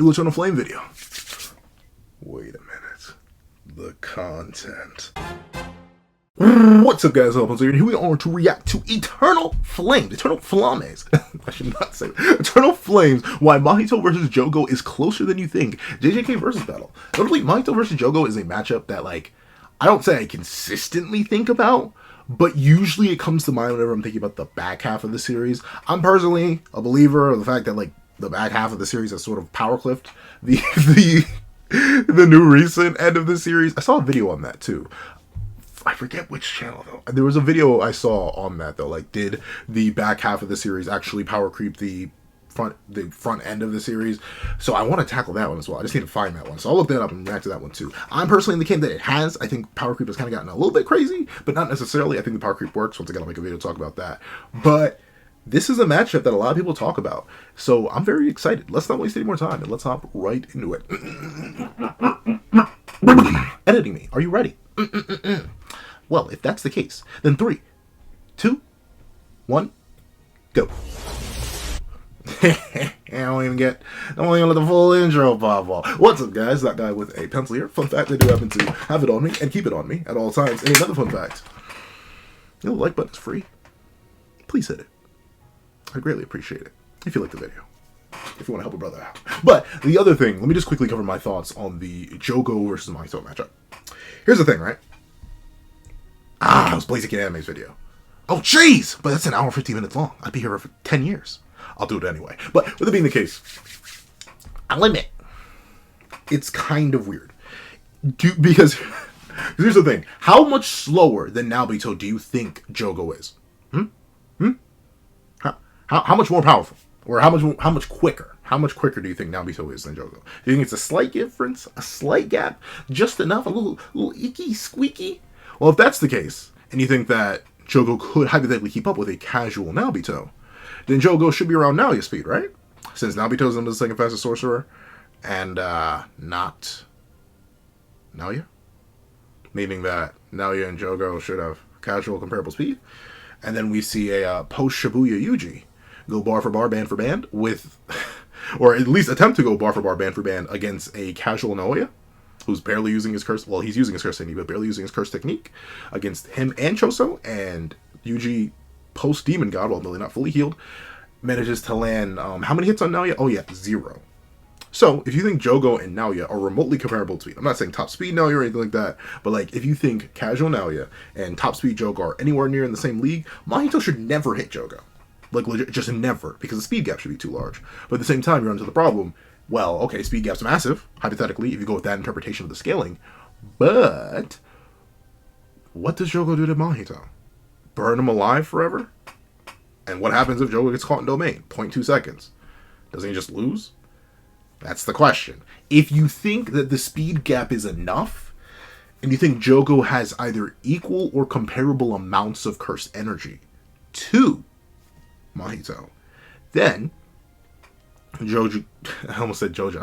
new Eternal Flame video. Wait a minute. The content. What's up, guys? And here we are to react to Eternal Flames. Eternal Flames. I should not say that. Eternal Flames. Why Mahito versus Jogo is closer than you think. JJK Vs Battle. Notably, Mahito versus Jogo is a matchup that, like, I don't say I consistently think about, but usually it comes to mind whenever I'm thinking about the back half of the series. I'm personally a believer of the fact that, like, the back half of the series has sort of power clipped the new recent end of the series. I saw a video on that too. I forget which channel though. There was a video I saw on that though. Like, did the back half of the series actually power creep the front end of the series? So I want to tackle that one as well. I just need to find that one. So I'll look that up and react to that one too. I'm personally in the camp that it has. I think power creep has kind of gotten a little bit crazy, but not necessarily. I think the power creep works. Once again, I'll make a video to talk about that. But this is a matchup that a lot of people talk about. So I'm very excited. Let's not waste any more time and let's hop right into it. Editing me. Are you ready? Well, if that's the case, then 3, 2, 1, go. I don't even let the full intro pop off. What's up, guys? That guy with a pencil here. Fun fact, I do happen to have it on me and keep it on me at all times. And another fun fact, the like button is free. Please hit it. I'd greatly appreciate it if you like the video, if you want to help a brother out. But the other thing, let me just quickly cover my thoughts on the Jogo versus Mahito matchup. Here's the thing, right? I was Blazing Anime's video. Oh, jeez! But that's an hour and 15 minutes long. I'd be here for 10 years. I'll do it anyway. But with it being the case, I'll admit, it's kind of weird. Because here's the thing. How much slower than Naobito do you think Jogo is? How much more powerful? Or how much quicker? How much quicker do you think Naobito is than Jogo? Do you think it's a slight difference? A slight gap? Just enough? A little icky, squeaky? Well, if that's the case, and you think that Jogo could hypothetically keep up with a casual Naobito, then Jogo should be around Naoya speed, right? Since Naobito is the second fastest sorcerer, and not Naoya? Meaning that Naoya and Jogo should have casual comparable speed. And then we see a post-Shibuya Yuji go bar for bar, band for band with, or at least attempt to go bar for bar, band for band against a casual Naoya, who's barely using his curse, well, he's using his curse technique, but barely using his curse technique against him and Choso, and Yuji, post-Demon God, while really not fully healed, manages to land, how many hits on Naoya? Oh yeah, 0. So, if you think Jogo and Naoya are remotely comparable to speed, I'm not saying top speed Naoya or anything like that, but like, if you think casual Naoya and top speed Jogo are anywhere near in the same league, Mahito should never hit Jogo. Like, legit, just never, because the speed gap should be too large. But at the same time, you run into the problem, well, okay, speed gap's massive, hypothetically, if you go with that interpretation of the scaling, but what does Jogo do to Mahito? Burn him alive forever? And what happens if Jogo gets caught in domain? 0.2 seconds. Doesn't he just lose? That's the question. If you think that the speed gap is enough, and you think Jogo has either equal or comparable amounts of cursed energy to Mahito, then Jojo, I almost said Jojo,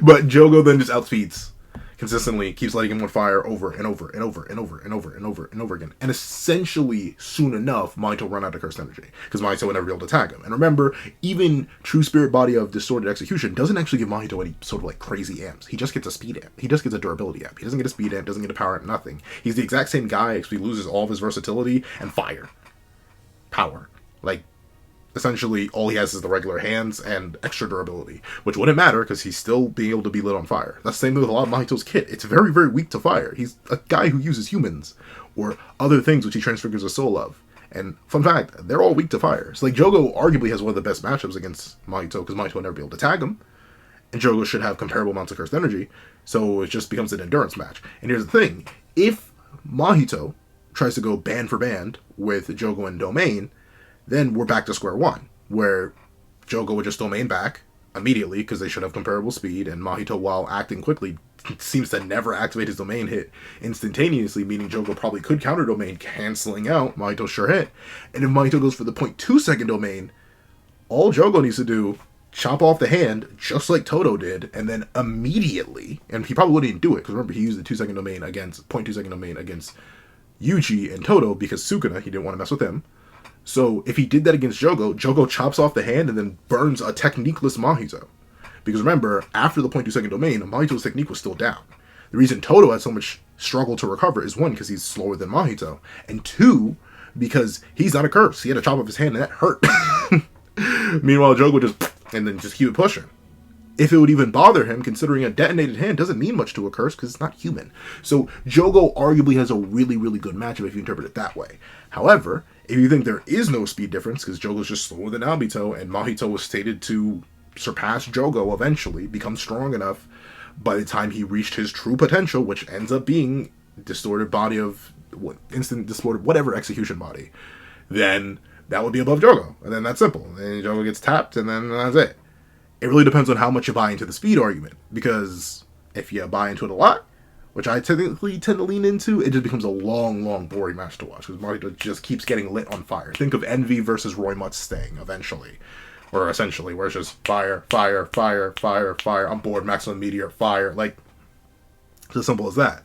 but Jogo then just outspeeds consistently, keeps lighting him on fire over and over and over and over and over and over and over again. And essentially, soon enough, Mahito run out of cursed energy, because Mahito would never be able to tag him. And remember, even True Spirit Body of Distorted Execution doesn't actually give Mahito any sort of like crazy amps. He just gets a speed amp. He just gets a durability amp. He doesn't get a speed amp, doesn't get a power amp, nothing. He's the exact same guy, except he loses all of his versatility and fire. Power. Like, essentially, all he has is the regular hands and extra durability, which wouldn't matter because he's still being able to be lit on fire. That's the same with a lot of Mahito's kit. It's very, very weak to fire. He's a guy who uses humans or other things which he transfigures a soul of. And fun fact, they're all weak to fire. So like, Jogo arguably has one of the best matchups against Mahito because Mahito would never be able to tag him, and Jogo should have comparable amounts of cursed energy, so it just becomes an endurance match. And here's the thing, if Mahito tries to go band for band with Jogo and Domain, then we're back to square one, where Jogo would just domain back immediately because they should have comparable speed, and Mahito, while acting quickly, seems to never activate his domain hit instantaneously, meaning Jogo probably could counter domain, canceling out Mahito's sure hit. And if Mahito goes for the 0.2 second domain, all Jogo needs to do, chop off the hand, just like Todo did, and then immediately, and he probably wouldn't even do it, because remember, he used the 2 second domain against, 0.2 second domain against Yuji and Todo, because Sukuna, he didn't want to mess with him. So if he did that against Jogo, Jogo chops off the hand and then burns a techniqueless Mahito. Because remember, after the 0.2-second domain, Mahito's technique was still down. The reason Todo had so much struggle to recover is 1, because he's slower than Mahito, and 2, because he's not a curse. He had a chop off his hand and that hurt. Meanwhile, Jogo just keep it pushing. If it would even bother him, considering a detonated hand doesn't mean much to a curse because it's not human. So Jogo arguably has a really, really good matchup if you interpret it that way. However, if you think there is no speed difference, because Jogo's just slower than Mahito, and Mahito was stated to surpass Jogo eventually, become strong enough by the time he reached his true potential, which ends up being distorted body of instant distorted whatever execution body, then that would be above Jogo. And then that's simple. Then Jogo gets tapped, and then that's it. It really depends on how much you buy into the speed argument, because if you buy into it a lot, which I typically tend to lean into, it just becomes a long, long, boring match to watch, because Mahito just keeps getting lit on fire. Think of Envy versus Roy Mutt's Sting, eventually. Or essentially, where it's just fire, fire, fire, fire, fire, I'm bored, maximum meteor, fire. Like, it's as simple as that.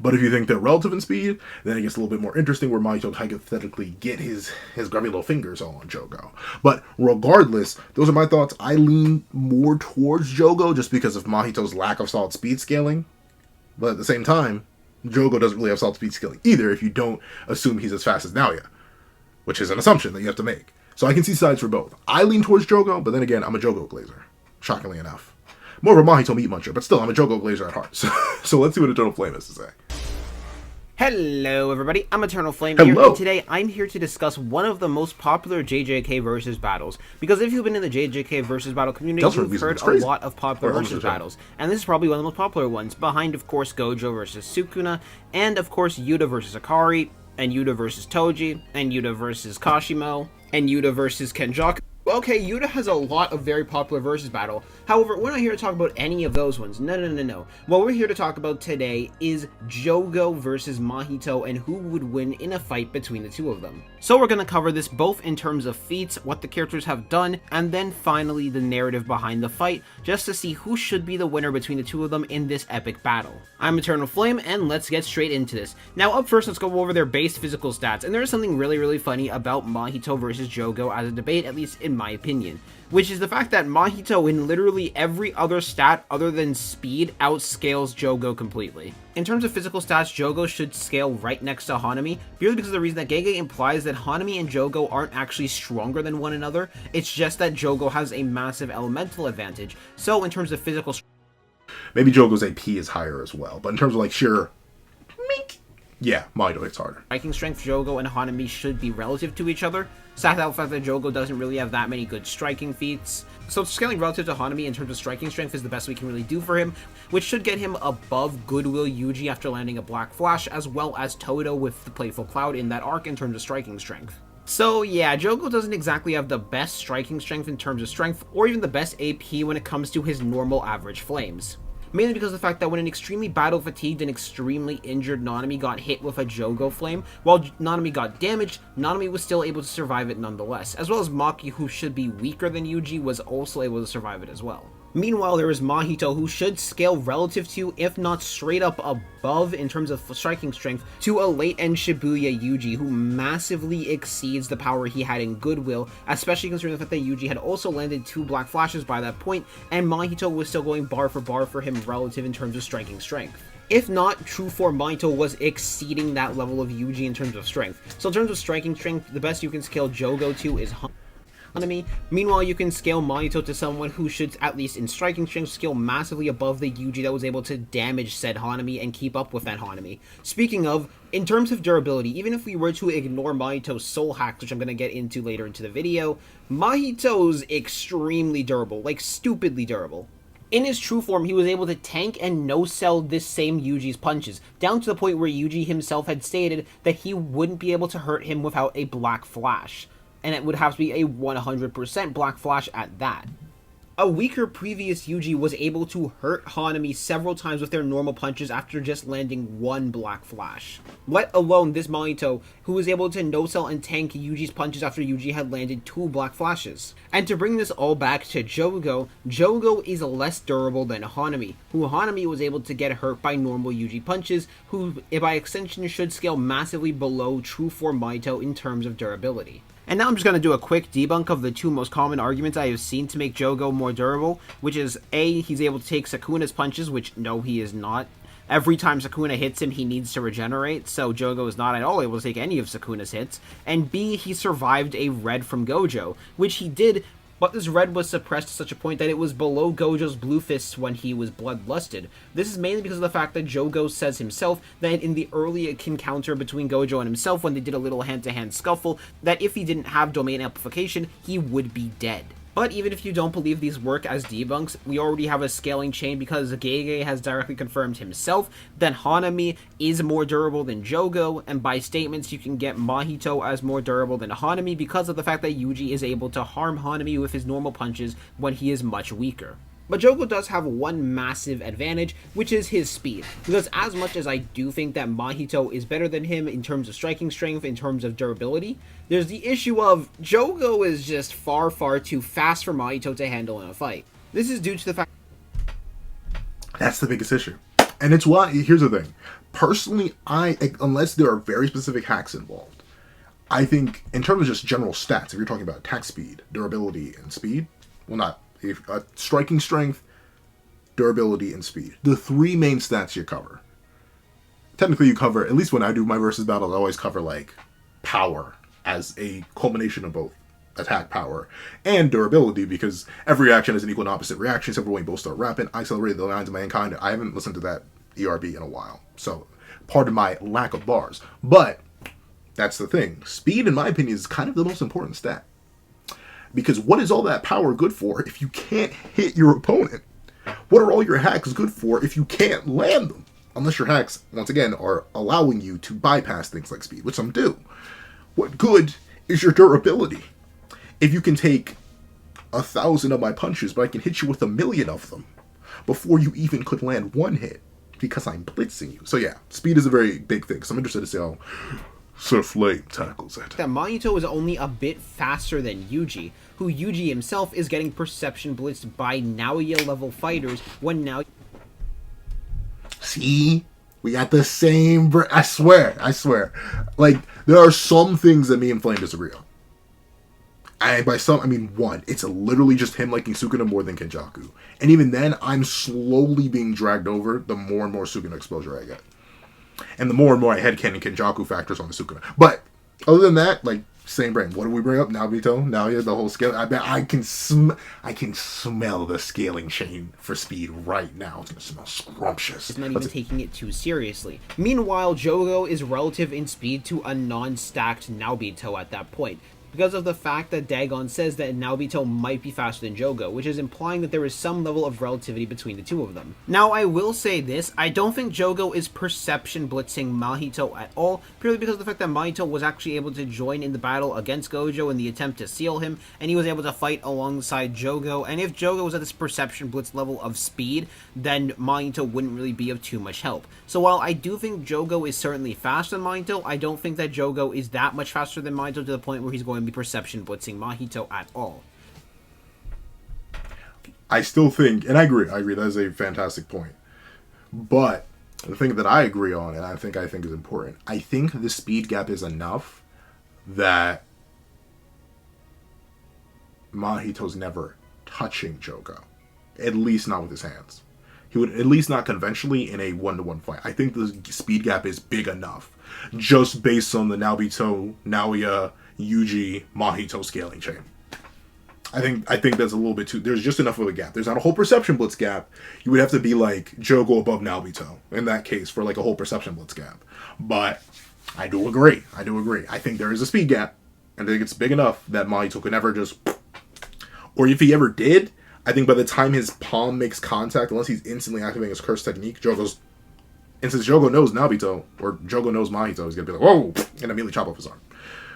But if you think they're relative in speed, then it gets a little bit more interesting where Mahito hypothetically get his grubby little fingers all on Jogo. But regardless, those are my thoughts. I lean more towards Jogo just because of Mahito's lack of solid speed scaling. But at the same time, Jogo doesn't really have solid speed scaling either if you don't assume he's as fast as Naoya, which is an assumption that you have to make. So I can see sides for both. I lean towards Jogo, but then again, I'm a Jogo glazer, shockingly enough. More of a Mahito meat muncher, but still, I'm a Jogo glazer at heart. So let's see what Eternal Flame has to say. Hello everybody, I'm Eternal Flame Hello. here, and today I'm here to discuss one of the most popular JJK Vs Battles. Because if you've been in the JJK Vs Battle community, you've heard a lot of popular versus battles. And this is probably one of the most popular ones, behind of course Gojo versus Sukuna, and of course Yuta versus Akari, and Yuta versus Toji, and Yuta versus Kashimo, and Yuta versus Kenjaku. Okay, Yuta has a lot of very popular versus battle. However, we're not here to talk about any of those ones. No. What we're here to talk about today is Jogo versus Mahito and who would win in a fight between the two of them. So we're going to cover this both in terms of feats, what the characters have done, and then finally the narrative behind the fight, just to see who should be the winner between the two of them in this epic battle. I'm Eternal Flame, and let's get straight into this. Now up first, let's go over their base physical stats, and there is something really funny about Mahito versus Jogo as a debate, at least in my opinion, which is the fact that Mahito in literally every other stat other than speed outscales Jogo completely. In terms of physical stats, Jogo should scale right next to Hanami, purely because of the reason that Gege implies that Hanami and Jogo aren't actually stronger than one another, it's just that Jogo has a massive elemental advantage. So in terms of physical, maybe Jogo's AP is higher as well, but in terms of like sheer mink, yeah, Mahito hits harder. Striking strength, Jogo and Hanami should be relative to each other. Sad about the fact that Jogo doesn't really have that many good striking feats. So scaling relative to Hanami in terms of striking strength is the best we can really do for him, which should get him above Goodwill Yuji after landing a Black Flash, as well as Todo with the Playful Cloud in that arc in terms of striking strength. So yeah, Jogo doesn't exactly have the best striking strength in terms of strength, or even the best AP when it comes to his normal average flames. Mainly because of the fact that when an extremely battle-fatigued and extremely injured Nanami got hit with a Jogo flame, while Nanami got damaged, Nanami was still able to survive it nonetheless, as well as Maki, who should be weaker than Yuji, was also able to survive it as well. Meanwhile, there is Mahito, who should scale relative to, if not straight up above in terms of striking strength, to a late-end Shibuya Yuji, who massively exceeds the power he had in Goodwill, especially considering the fact that Yuji had also landed 2 Black Flashes by that point, and Mahito was still going bar for him relative in terms of striking strength. If not, true form Mahito was exceeding that level of Yuji in terms of strength. So in terms of striking strength, the best you can scale Jogo to is Hanami. Meanwhile, you can scale Mahito to someone who should, at least in striking strength, scale massively above the Yuji that was able to damage said Hanami and keep up with that Hanami. Speaking of, in terms of durability, even if we were to ignore Mahito's soul hacks, which I'm going to get into later into the video, Mahito's extremely durable, like stupidly durable. In his true form, he was able to tank and no-sell this same Yuji's punches, down to the point where Yuji himself had stated that he wouldn't be able to hurt him without a Black Flash. And it would have to be a 100% Black Flash at that. A weaker previous Yuji was able to hurt Hanami several times with their normal punches after just landing 1 Black Flash. Let alone this Mahito, who was able to no-sell and tank Yuji's punches after Yuji had landed 2 Black Flashes. And to bring this all back to Jogo, Jogo is less durable than Hanami, who Hanami was able to get hurt by normal Yuji punches, who by extension should scale massively below true form Mahito in terms of durability. And now I'm just going to do a quick debunk of the two most common arguments I have seen to make Jogo more durable, which is A, he's able to take Sukuna's punches, which no, he is not. Every time Sukuna hits him, he needs to regenerate, so Jogo is not at all able to take any of Sukuna's hits. And B, he survived a red from Gojo, which he did, but this red was suppressed to such a point that it was below Gojo's blue fists when he was bloodlusted. This is mainly because of the fact that Jogo says himself that in the early encounter between Gojo and himself, when they did a little hand-to-hand scuffle, that if he didn't have domain amplification, he would be dead. But even if you don't believe these work as debunks, we already have a scaling chain because Gege has directly confirmed himself that Hanami is more durable than Jogo, and by statements you can get Mahito as more durable than Hanami because of the fact that Yuji is able to harm Hanami with his normal punches when he is much weaker. But Jogo does have one massive advantage, which is his speed. Because as much as I do think that Mahito is better than him in terms of striking strength, in terms of durability, there's the issue of Jogo is just far, far too fast for Mahito to handle in a fight. This is due to the fact... That's the biggest issue. And it's why, here's the thing. Personally, unless there are very specific hacks involved, I think in terms of just general stats, if you're talking about attack speed, durability, and speed, well, not... striking strength, durability, and speed. The three main stats you cover. Technically, you cover, at least when I do my versus battles, I always cover, like, power as a culmination of both attack power and durability, because every reaction is an equal and opposite reaction, except for when you both start rapping. I accelerated the lines of mankind. I haven't listened to that ERB in a while, so pardon my lack of bars. But that's the thing. Speed, in my opinion, is kind of the most important stat. Because what is all that power good for if you can't hit your opponent? What are all your hacks good for if you can't land them? Unless your hacks, once again, are allowing you to bypass things like speed, which some do. What good is your durability? If you can take 1,000 of my punches, but I can hit you with 1,000,000 of them before you even could land one hit because I'm blitzing you. So yeah, speed is a very big thing. So I'm interested to see how Sir Flame tackles it. That Mahito is only a bit faster than Yuji, who Yuji himself is getting perception blitzed by Naoya level fighters when now... See? We got the same... I swear. Like, there are some things that me and Flame disagree on. And by some, I mean one. It's literally just him liking Sukuna more than Kenjaku. And even then, I'm slowly being dragged over the more and more Sukuna exposure I get. And the more and more I headcanon Kenjaku factors on the Sukuna. But, other than that, like, same brain. What do we bring up? Naobito? Now you have the whole scale. I bet I can smell the scaling chain for speed right now. It's going to smell scrumptious. It's not even taking it too seriously. Meanwhile, Jogo is relative in speed to a non-stacked Naobito at that point, because of the fact that Dagon says that Naobito might be faster than Jogo, which is implying that there is some level of relativity between the two of them. Now, I will say this, I don't think Jogo is perception blitzing Mahito at all, purely because of the fact that Mahito was actually able to join in the battle against Gojo in the attempt to seal him, and he was able to fight alongside Jogo, and if Jogo was at this perception blitz level of speed, then Mahito wouldn't really be of too much help. So while I do think Jogo is certainly faster than Mahito, I don't think that Jogo is that much faster than Mahito to the point where he's going to be perception blitzing Mahito at all. I still think, and I agree, that is a fantastic point. But the thing that I agree on, and I think is important, I think the speed gap is enough that Mahito's never touching Jogo. At least not with his hands. He would at least not conventionally in a one-to-one fight. I think the speed gap is big enough, just based on the Naobito, Naoya, Yuji, Mahito scaling chain. I think that's a little bit too... There's just enough of a gap. There's not a whole perception blitz gap. You would have to be like Jogo above Naobito in that case for like a whole perception blitz gap. But I do agree. I think there is a speed gap. And I think it's big enough that Mahito could never just... Or if he ever did, I think by the time his palm makes contact, unless he's instantly activating his curse technique, Jogo's... And since Jogo knows Naobito, or Jogo knows Mahito, he's going to be like, whoa! And immediately chop off his arm.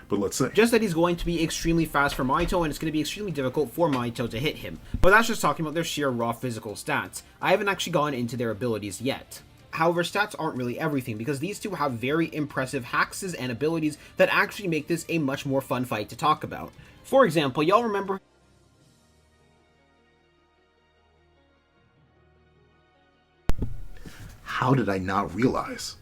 But let's see. Just that he's going to be extremely fast for Mahito, and it's going to be extremely difficult for Mahito to hit him. But that's just talking about their sheer raw physical stats. I haven't actually gone into their abilities yet. However, stats aren't really everything, because these two have very impressive hacks and abilities that actually make this a much more fun fight to talk about. For example, y'all remember... How did I not realize?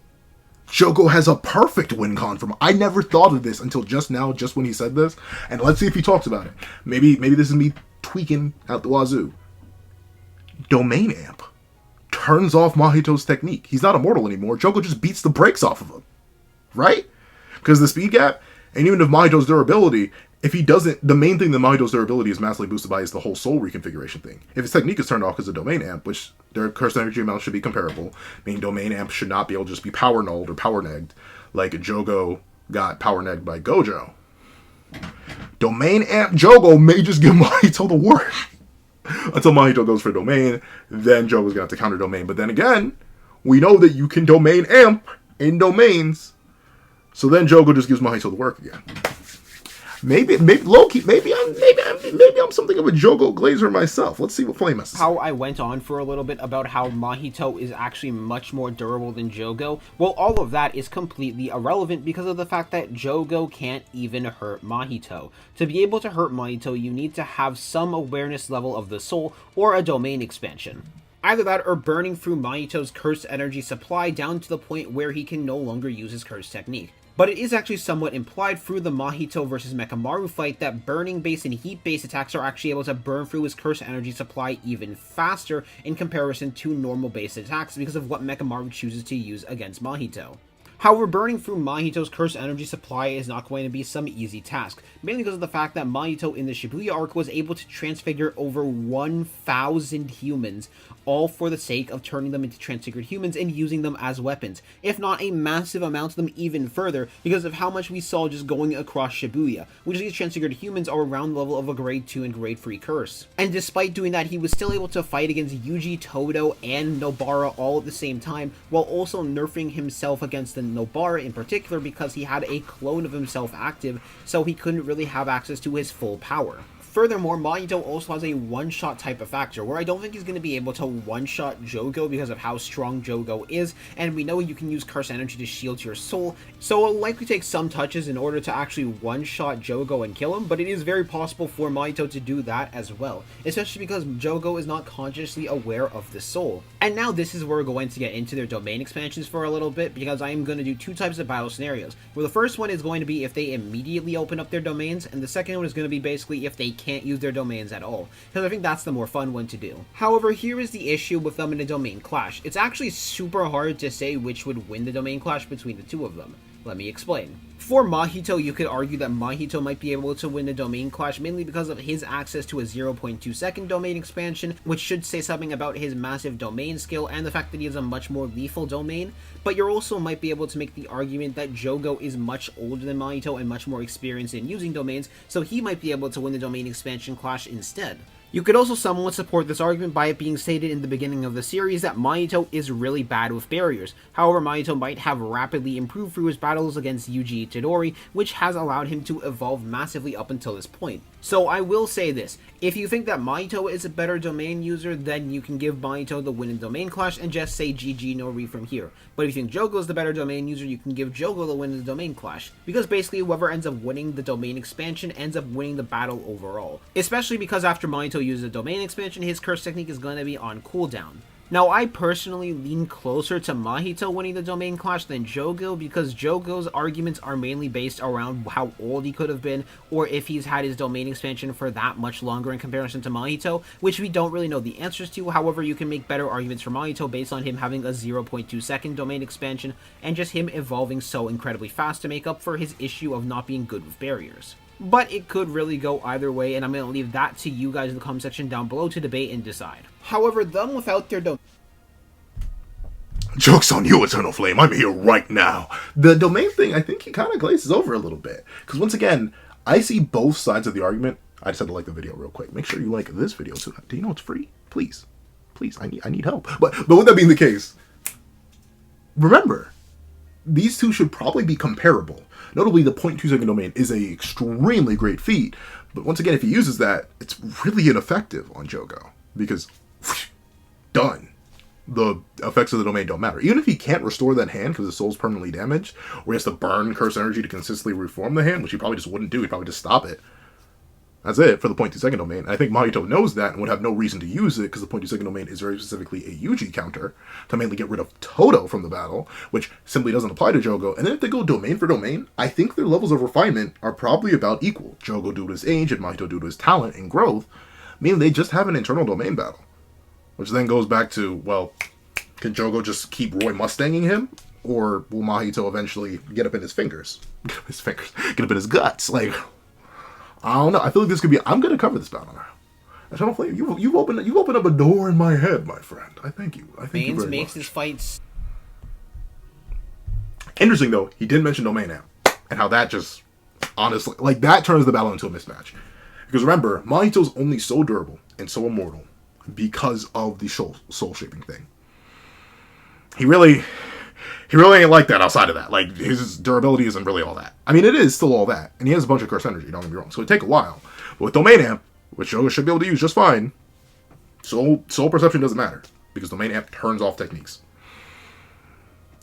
Jogo has a perfect win con from. I never thought of this until just now, just when he said this. And let's see if he talks about it. Maybe this is me tweaking out the wazoo. Domain Amp turns off Mahito's technique. He's not immortal anymore. Jogo just beats the brakes off of him. Right? Because the speed gap, and even if Mahito's durability, if he doesn't, the main thing that Mahito's durability is massively boosted by is the whole soul reconfiguration thing. If his technique is turned off because of Domain Amp, which their curse energy amount should be comparable, meaning Domain Amp should not be able to just be power nulled or power negged, like Jogo got power negged by Gojo. Domain Amp Jogo may just give Mahito the work. Until Mahito goes for Domain, then Jogo's going to have to counter Domain. But then again, we know that you can Domain Amp in domains. So then Jogo just gives Mahito the work again. Maybe low-key, maybe I'm something of a Jogo GLAZER myself. Let's see what Flame has to say. How I went on for a little bit about how Mahito is actually much more durable than Jogo. Well, all of that is completely irrelevant because of the fact that Jogo can't even hurt Mahito. To be able to hurt Mahito, you need to have some awareness level of the soul or a domain expansion. Either that or burning through Mahito's cursed energy supply down to the point where he can no longer use his cursed technique. But it is actually somewhat implied through the Mahito versus Mechamaru fight that burning-based and heat-based attacks are actually able to burn through his cursed energy supply even faster in comparison to normal-based attacks because of what Mechamaru chooses to use against Mahito. However, burning through Mahito's cursed energy supply is not going to be some easy task, mainly because of the fact that Mahito in the Shibuya arc was able to transfigure over 1,000 humans, all for the sake of turning them into transfigured humans and using them as weapons, if not a massive amount of them even further, because of how much we saw just going across Shibuya, which these transfigured humans are around the level of a grade 2 and grade 3 curse. And despite doing that, he was still able to fight against Yuji, Todo, and Nobara all at the same time, while also nerfing himself against the Nobara in particular because he had a clone of himself active, so he couldn't really have access to his full power. Furthermore, Mahito also has a one-shot type of factor, where I don't think he's going to be able to one-shot Jogo because of how strong Jogo is, and we know you can use Curse Energy to shield your soul, so it'll likely take some touches in order to actually one-shot Jogo and kill him, but it is very possible for Mahito to do that as well, especially because Jogo is not consciously aware of the soul. And now this is where we're going to get into their domain expansions for a little bit, because I am going to do two types of battle scenarios, where the first one is going to be if they immediately open up their domains, and the second one is going to be basically if they can't use their domains at all, because I think that's the more fun one to do. However, here is the issue with them in a domain clash. It's actually super hard to say which would win the domain clash between the two of them. Let me explain. For Mahito, you could argue that Mahito might be able to win the domain clash mainly because of his access to a 0.2 second domain expansion, which should say something about his massive domain skill and the fact that he has a much more lethal domain, but you also might be able to make the argument that Jogo is much older than Mahito and much more experienced in using domains, so he might be able to win the domain expansion clash instead. You could also somewhat support this argument by it being stated in the beginning of the series that Mahito is really bad with barriers. However, Mahito might have rapidly improved through his battles against Yuji Itadori, which has allowed him to evolve massively up until this point. So I will say this, if you think that Mahito is a better domain user, then you can give Mahito the win in domain clash and just say GG no re from here. But if you think Jogo is the better domain user, you can give Jogo the win in the domain clash, because basically whoever ends up winning the domain expansion ends up winning the battle overall. Especially because after Mahito uses a domain expansion, his curse technique is going to be on cooldown. Now, I personally lean closer to Mahito winning the domain clash than Jogo, because Jogo's arguments are mainly based around how old he could have been, or if he's had his domain expansion for that much longer in comparison to Mahito, which we don't really know the answers to. However, you can make better arguments for Mahito based on him having a 0.2 second domain expansion, and just him evolving so incredibly fast to make up for his issue of not being good with barriers. But it could really go either way, and I'm going to leave that to you guys in the comment section down below to debate and decide. However, them without their Joke's on you, Eternal Flame. I'm here right now. The domain thing, I think he kind of glazes over a little bit. Because once again, I see both sides of the argument. I just had to like the video real quick. Make sure you like this video too. Do you know it's free? Please. Please, I need help. But with that being the case, remember, these two should probably be comparable. Notably, the 0.2 second domain is a extremely great feat, but once again, if he uses that, it's really ineffective on Jogo, because whoosh, done. The effects of the domain don't matter. Even if he can't restore that hand because his soul's permanently damaged, or he has to burn curse energy to consistently reform the hand, which he probably just wouldn't do, he'd probably just stop it. That's it for the 0.2 second domain. And I think Mahito knows that and would have no reason to use it because the 0.2 second domain is very specifically a Yuji counter to mainly get rid of Todo from the battle, which simply doesn't apply to Jogo. And then if they go domain for domain, I think their levels of refinement are probably about equal. Jogo due to his age and Mahito due to his talent and growth, meaning they just have an internal domain battle. Which then goes back to, well, can Jogo just keep Roy Mustanging him? Or will Mahito eventually get up in his fingers? Get up in his guts? Like, I don't know. I feel like this could be. I'm gonna cover this battle now. Eternal Flame, you've opened up a door in my head, my friend. I thank you. I thank you very makes much. his fights Interesting though, he did mention Domain Amp and how that just honestly like that turns the battle into a mismatch. Because remember, Mahito's only so durable and so immortal because of the soul shaping thing. He really ain't like that outside of that. Like, his durability isn't really all that. I mean, it is still all that. And he has a bunch of curse energy, don't get me wrong. So it'd take a while. But with Domain Amp, which Jogo should be able to use just fine, soul perception doesn't matter. Because Domain Amp turns off techniques.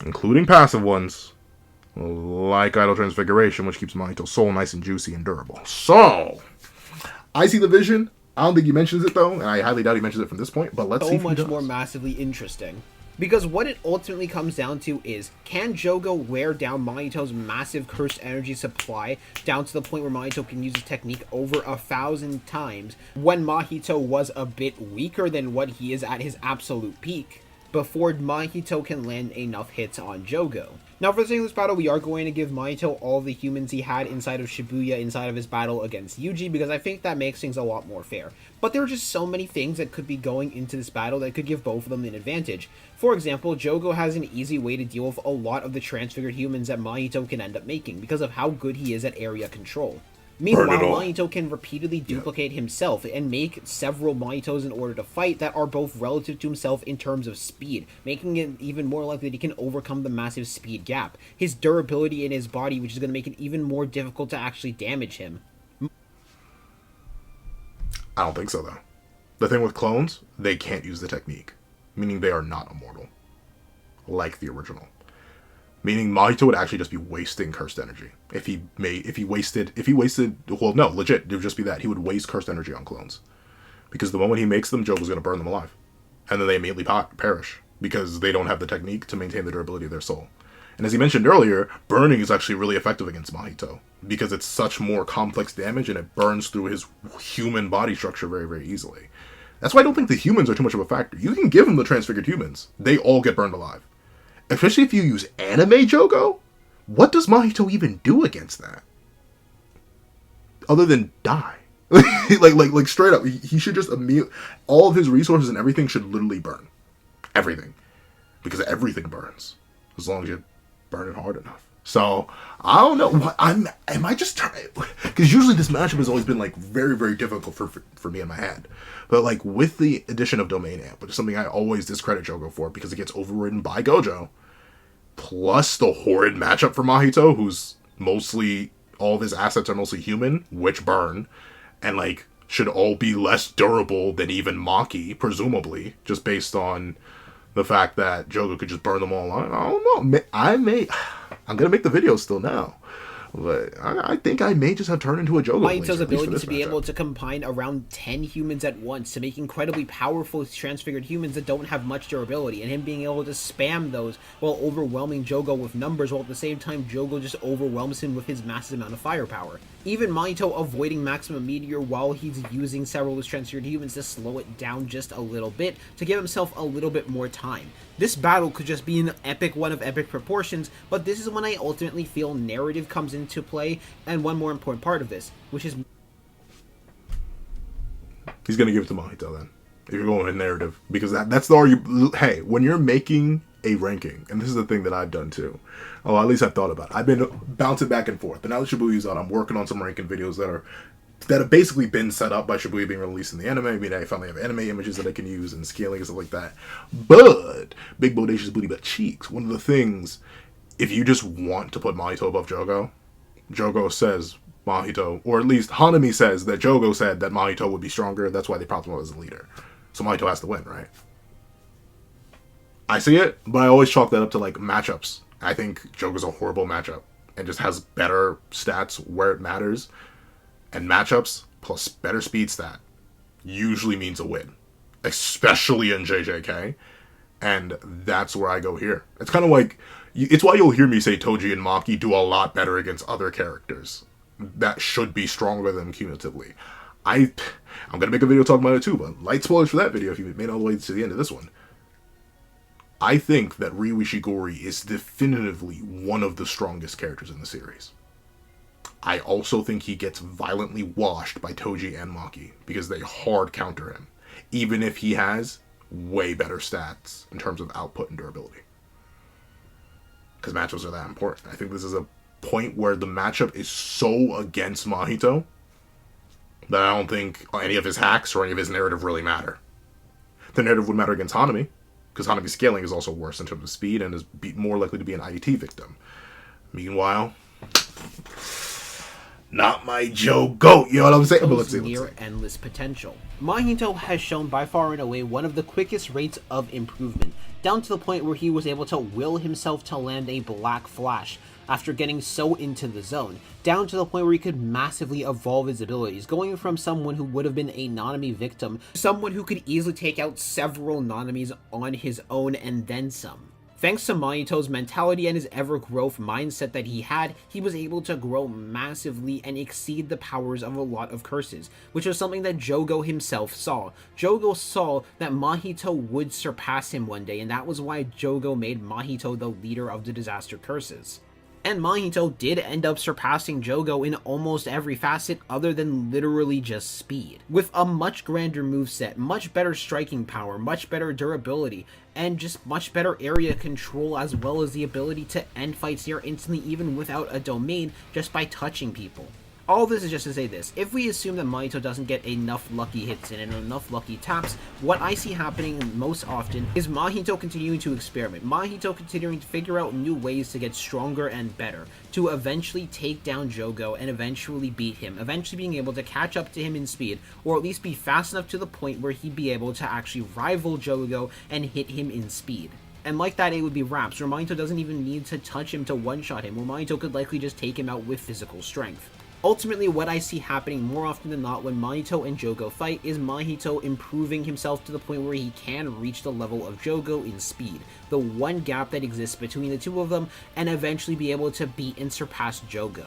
Including passive ones. Like Idle Transfiguration, which keeps Mahito's soul nice and juicy and durable. So, I see the vision. I don't think he mentions it, though. And I highly doubt he mentions it from this point. But let's see if he does. So much more massively interesting. Because what it ultimately comes down to is, can Jogo wear down Mahito's massive cursed energy supply down to the point where Mahito can use his technique over 1,000 times when Mahito was a bit weaker than what he is at his absolute peak, before Mahito can land enough hits on Jogo? Now, for the sake of this battle, we are going to give Mahito all the humans he had inside of Shibuya inside of his battle against Yuji, because I think that makes things a lot more fair. But there are just so many things that could be going into this battle that could give both of them an advantage. For example, Jogo has an easy way to deal with a lot of the transfigured humans that Mahito can end up making, because of how good he is at area control. Meanwhile, Mahito can repeatedly duplicate himself and make several Mahitos in order to fight that are both relative to himself in terms of speed, making it even more likely that he can overcome the massive speed gap. His durability in his body, which is going to make it even more difficult to actually damage him. I don't think so, though. The thing with clones, they can't use the technique, meaning they are not immortal, like the original. Meaning Mahito would actually just be wasting cursed energy. If he wasted, well, no, legit, it would just be that. He would waste cursed energy on clones. Because the moment he makes them, Jogo's going to burn them alive. And then they immediately perish. Because they don't have the technique to maintain the durability of their soul. And as he mentioned earlier, burning is actually really effective against Mahito. Because it's such more complex damage and it burns through his human body structure very, very easily. That's why I don't think the humans are too much of a factor. You can give him the transfigured humans. They all get burned alive. Especially if you use anime Jogo, what does Mahito even do against that? Other than die. like straight up, he should just all of his resources and everything should literally burn. Everything. Because everything burns. As long as you burn it hard enough. So, I don't know. Am I just trying? Because usually this matchup has always been like very, very difficult for me in my head. But like with the addition of Domain Amp, which is something I always discredit Jogo for because it gets overridden by Gojo, plus the horrid matchup for Mahito, who's mostly, all of his assets are mostly human, which burn, and like should all be less durable than even Maki, presumably, just based on the fact that Jogo could just burn them all on. I don't know. I'm gonna make the video still now. But I think I may just have turned into a Jogo. Mahito's ability to be able to combine around 10 humans at once to make incredibly powerful transfigured humans that don't have much durability, and him being able to spam those while overwhelming Jogo with numbers, while at the same time Jogo just overwhelms him with his massive amount of firepower. Even Mahito avoiding maximum meteor while he's using several of his transfigured humans to slow it down just a little bit to give himself a little bit more time. This battle could just be an epic one of epic proportions, but this is when I ultimately feel narrative comes into play, and one more important part of this, which is... He's going to give it to Mahito then, if you're going with narrative, because that's the argument. Hey, when you're making a ranking, and this is the thing that I've done too, at least I've thought about it. I've been bouncing back and forth, but now that Shibuyu's out, I'm working on some ranking videos that have basically been set up by Shibuya being released in the anime. I mean, I finally have anime images that I can use and scaling and stuff like that. But big bodacious booty butt cheeks. One of the things, if you just want to put Mahito above Jogo, Jogo says Mahito, or at least Hanami says that Jogo said that Mahito would be stronger. That's why they propped him up as the leader. So Mahito has to win, right? I see it, but I always chalk that up to like matchups. I think Jogo's a horrible matchup and just has better stats where it matters. And matchups, plus better speed stat usually means a win, especially in JJK, and that's where I go here. It's kind of like, it's why you'll hear me say Toji and Maki do a lot better against other characters that should be stronger than them cumulatively. I'm gonna make a video talking about it too, but light spoilers for that video if you made it all the way to the end of this one. I think that Ryu Ishigori is definitively one of the strongest characters in the series. I also think he gets violently washed by Toji and Maki because they hard counter him, even if he has way better stats in terms of output and durability. Because matchups are that important. I think this is a point where the matchup is so against Mahito that I don't think any of his hacks or any of his narrative really matter. The narrative would matter against Hanami, because Hanami's scaling is also worse in terms of speed and is more likely to be an IDT victim. Meanwhile, not my Jogo. You know what I'm saying? But let's see. Near endless potential. Mahito has shown by far and away one of the quickest rates of improvement, down to the point where he was able to will himself to land a Black Flash after getting so into the zone, down to the point where he could massively evolve his abilities, going from someone who would have been a Nanami victim to someone who could easily take out several Nanamis on his own and then some. Thanks to Mahito's mentality and his ever-growth mindset that he had, he was able to grow massively and exceed the powers of a lot of curses, which was something that Jogo himself saw. Jogo saw that Mahito would surpass him one day, and that was why Jogo made Mahito the leader of the disaster curses. And Mahito did end up surpassing Jogo in almost every facet other than literally just speed. With a much grander moveset, much better striking power, much better durability, and just much better area control, as well as the ability to end fights here instantly even without a domain just by touching people. All this is just to say this: if we assume that Mahito doesn't get enough lucky hits in and enough lucky taps, what I see happening most often is Mahito continuing to experiment, Mahito continuing to figure out new ways to get stronger and better, to eventually take down Jogo and eventually beat him, eventually being able to catch up to him in speed, or at least be fast enough to the point where he'd be able to actually rival Jogo and hit him in speed. And like that, it would be wraps, where Mahito doesn't even need to touch him to one-shot him, where Mahito could likely just take him out with physical strength. Ultimately, what I see happening more often than not when Mahito and Jogo fight is Mahito improving himself to the point where he can reach the level of Jogo in speed, the one gap that exists between the two of them, and eventually be able to beat and surpass Jogo.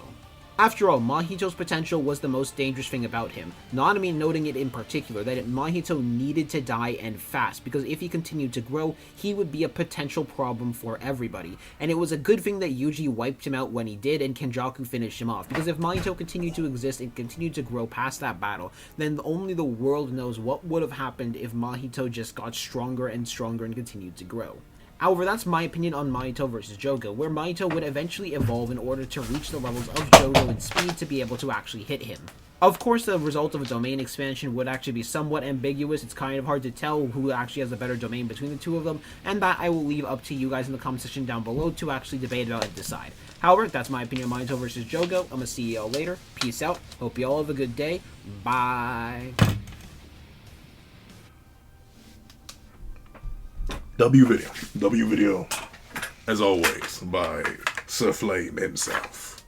After all, Mahito's potential was the most dangerous thing about him, Nanami noting it in particular, that Mahito needed to die and fast, because if he continued to grow, he would be a potential problem for everybody, and it was a good thing that Yuji wiped him out when he did and Kenjaku finished him off, because if Mahito continued to exist and continued to grow past that battle, then only the world knows what would have happened if Mahito just got stronger and stronger and continued to grow. However, that's my opinion on Mahito versus Jogo, where Mahito would eventually evolve in order to reach the levels of Jogo in speed to be able to actually hit him. Of course, the result of a domain expansion would actually be somewhat ambiguous. It's kind of hard to tell who actually has a better domain between the two of them, and that I will leave up to you guys in the comment section down below to actually debate about and decide. However, that's my opinion on Mahito versus Jogo. I'm gonna see y'all later. Peace out. Hope y'all have a good day. Bye. W video, as always, by Sir Flame himself.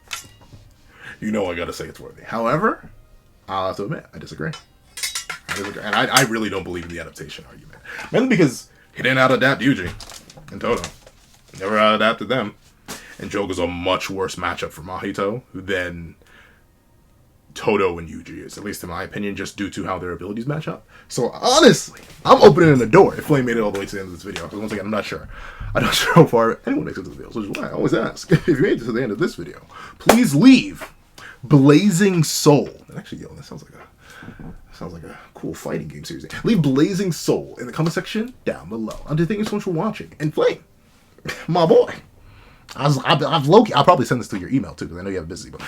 You know I gotta say it's worthy. However, I'll have to admit, I disagree. And I really don't believe in the adaptation argument. Mainly because he didn't out-adapt Yuji and Toto. Never out-adapted them. And Jogo's a much worse matchup for Mahito than Toto and Yuji is, at least in my opinion, just due to how their abilities match up. So honestly, I'm opening the door if Flame made it all the way to the end of this video, because once again, I'm not sure how far anyone makes it to the video, which is why I always ask, if you made it to the end of this video, please leave Blazing Soul. And actually, yo, that sounds like a cool fighting game series. Leave Blazing Soul in the comment section down below. Thank you so much for watching. And Flame, my boy, I've low-key, I'll probably send this to your email too, because I know you have busy, but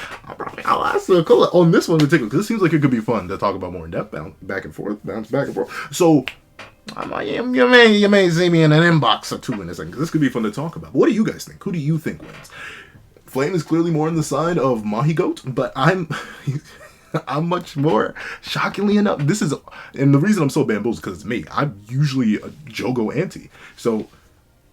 I'll ask the color on this one in particular, because it seems like it could be fun to talk about more in depth, bounce back and forth. So you may see me in an inbox or two in a second, because this could be fun to talk about. But what do you guys think? Who do you think wins? Flame is clearly more on the side of Mahito, but I'm much more, shockingly enough, and the reason I'm so bamboozled is because it's me. I'm usually a Jogo anti, so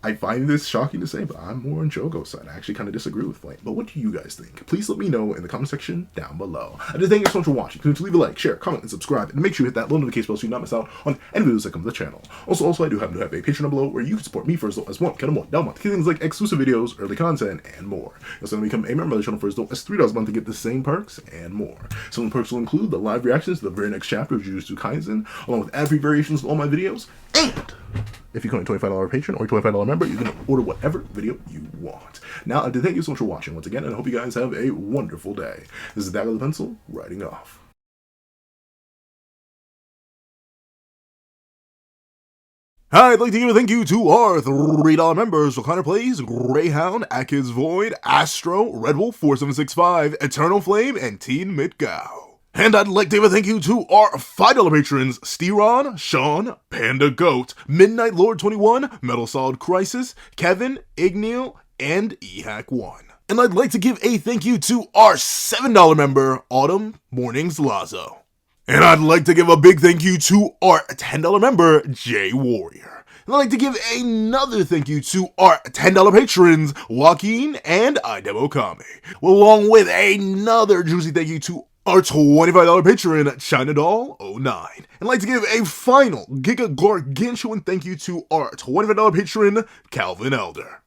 I find this shocking to say, but I'm more on Jogo's side. I actually kind of disagree with Flame. But what do you guys think? Please let me know in the comment section down below. I just thank you so much for watching. Please leave a like, share, comment, and subscribe. And make sure you hit that little notification bell so you do not miss out on any videos that come to the channel. Also, I do happen to have a Patreon down below where you can support me for as low as $1 down month. Things like exclusive videos, early content, and more. You're also going to become a member of the channel for as low as $3 a month to get the same perks and more. Some of the perks will include the live reactions to the very next chapter of Jujutsu Kaisen, along with ad-free variations of all my videos, and if you become a $25 patron or a $25 member, you can order whatever video you want. Now, thank you so much for watching once again, and I hope you guys have a wonderful day. This is Dagger the Pencil, writing off. I'd like to give a thank you to our $3 members, O'Connor Plays, Greyhound, Atkins Void, Astro, Red Wolf 4765, Eternal Flame, and Teen Mitgao. And I'd like to give a thank you to our $5 patrons, Steron, Sean, Panda Goat, Midnight Lord 21, Metal Solid Crisis, Kevin, Ignil, and EHAC1. And I'd like to give a thank you to our $7 member, Autumn Mornings Lazo. And I'd like to give a big thank you to our $10 member, Jay Warrior. And I'd like to give another thank you to our $10 patrons, Joaquin and Idemo Kame. Along with another juicy thank you to our $25 patron, ChinaDoll09. And I'd like to give a final Giga Gargantuan thank you to our $25 patron, Calvin Elder.